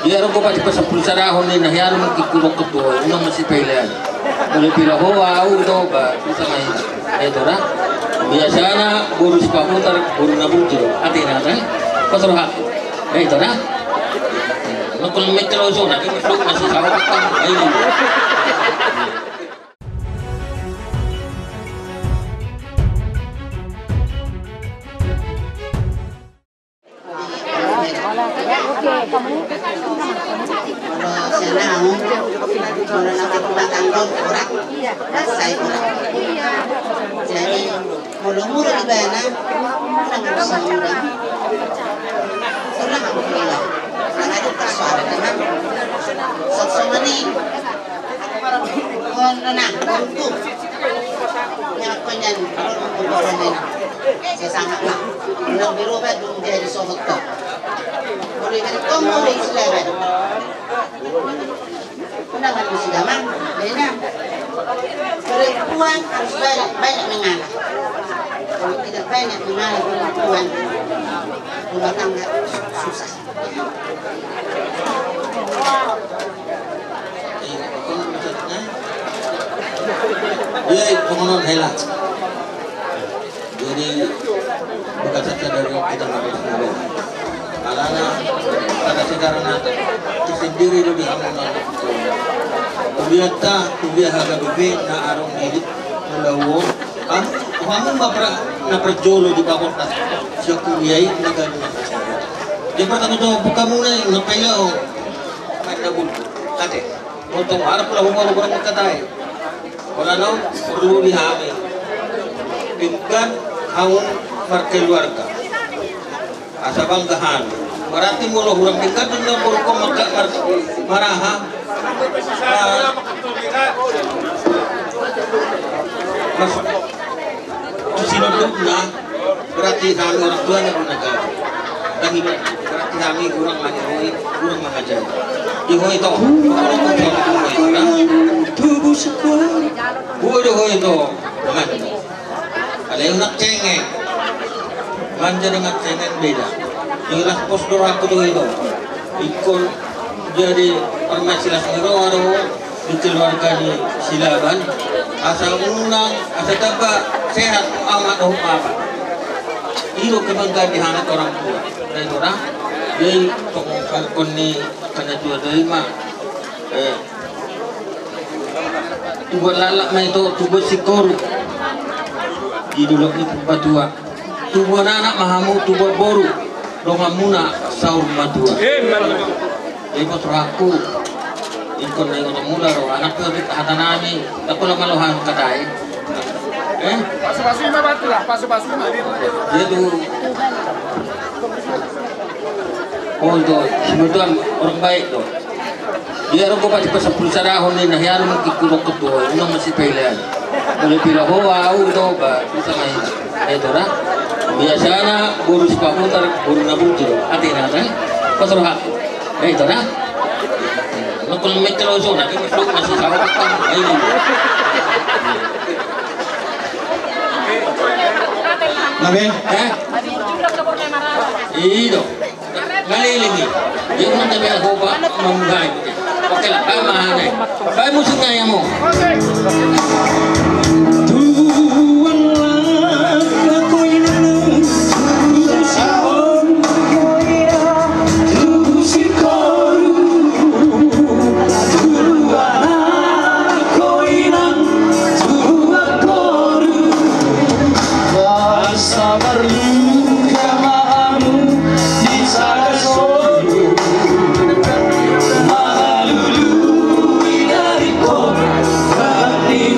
Dia ro ko pa sa pulsarahon ni nahiyaron ng kikulok ko to, unang masipailan. Mulai pila ho au do ba sa may ito ra. Biasa na guru si paputar guru na bujiro. Ati na ta. Pasarha. Ito na. Nakul metro so na kami flok masih sa pa. Ayun. Jadi mulu-mulu di bana sangat senang. Senang alhamdulillah. Sangat tersuara dengan sosomani. Konona untuk nyakonyan orang saya sangat lah. Nang birobet dum jadi sohot to. Boleh kan kamu di Islam. Undangan mesti damang, bena. Perempuan harus banyak mengalah. Kalau tidak banyak mengalah perempuan, rumah tangga susah. Dia pengonon helat. Jadi bukan saja dari kita manusia. Alana pada sekarang nanti sendiri lebih aman. Kubiata kubiahaga bebe na arong edit melawo. Kamu na perjolo di bawah tas. Siya kubiay na ganun. Di pertama to buka muna yung napayaw. May nabul. Kate. Untuk harap lah umur berangkat wala na perlu dihami. Bingkan haun markeluarga. Asa banggahan. Berarti mulu hurang tingkat dengan purko maraha. Mas sinodok na berarti kami orang tua na gunakan. Dahil berarti kami kurang mangiroy, kurang mengajar. Iho ito, kurang mengajar. Tubuh sekolah. Buo ito. Man. Alayo nak cengeng. Manja dengan cengeng beda. Inilah postur aku tuh itu. Ikut jadi ormas silas niro di keluarga di Silaban. Asal unang, asal tambah sehat amat apa. Itu kebanggaan di hangat orang tua. Dan orang jadi pengungkapkan ni karena dua terima. Tubuh lalak main itu tubuh sikor. Di dulu ni tua. Tubuh anak mahamu tubuh boru. Donga muna saur madua. Ibu teraku ikon na ikon mula ro anak ko rit hatanami ako lang maluhan katay. Pasu-pasu na batu lah, pasu-pasu na dito. Itu. Oh itu, sebutan orang baik tuh. Dia ro ko pa sa pulsarahon ni nahiyaron ng kikulok ko to, unang masipailan. Mulai pila ho au do ba sa may ito ra. Biasa na guru si paputar guru na bujiro. Ati na ta. Pasarha. Ito na. Nakul metro so na kami flok masih sa pa. Ayun. Nabe? Iyo. Ngalilingi. Yung mga tabi ako ba mamugay. Okay lang, mahanay. Kaya mo sungaya mo. Mahal dulu dari kau, hati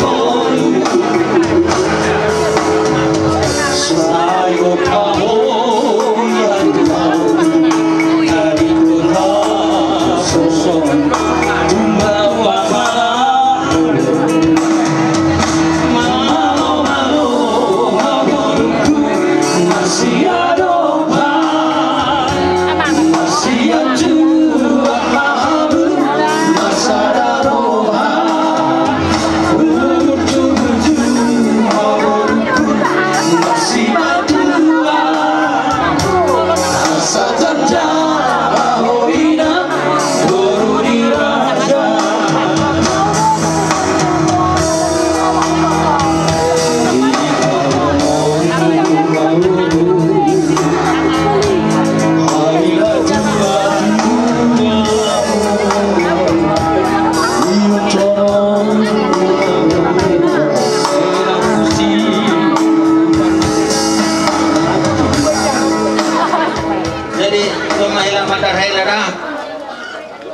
dah.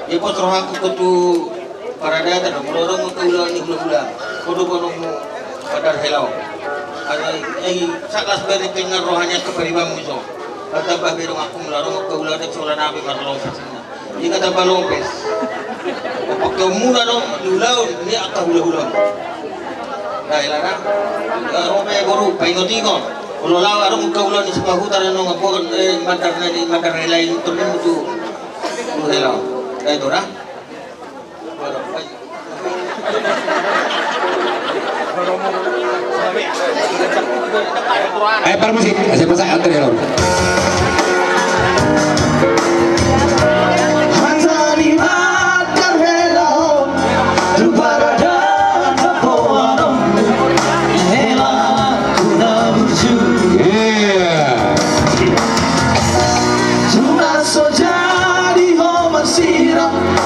Ipo troh aku kutu para data dong. Kalau orang mau ulang ni ulang. Kudu kono padar helau. Ada sakas beri kengar rohanya keperibamu iso. Kata bah berong aku melarong ke ulang dek solan nabi marlong sasina. Jika kata balopes. Waktu mula dong ulang ni akah ulang. Dahil na. Robe guru paingotingon. Kalau lawa arong ka ulang ni sepahutan nong ako madar na ni madar lain tunin tu. Helau. Dahil to na. Para musik, saya masak antar ya lor.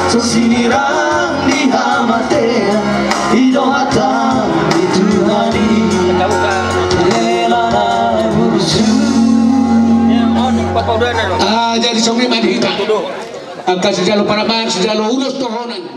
Sesirang di hamate idohatan itu hari elana bursu jadi somni madhita angka sejalo paraman sejalo ulos tohonan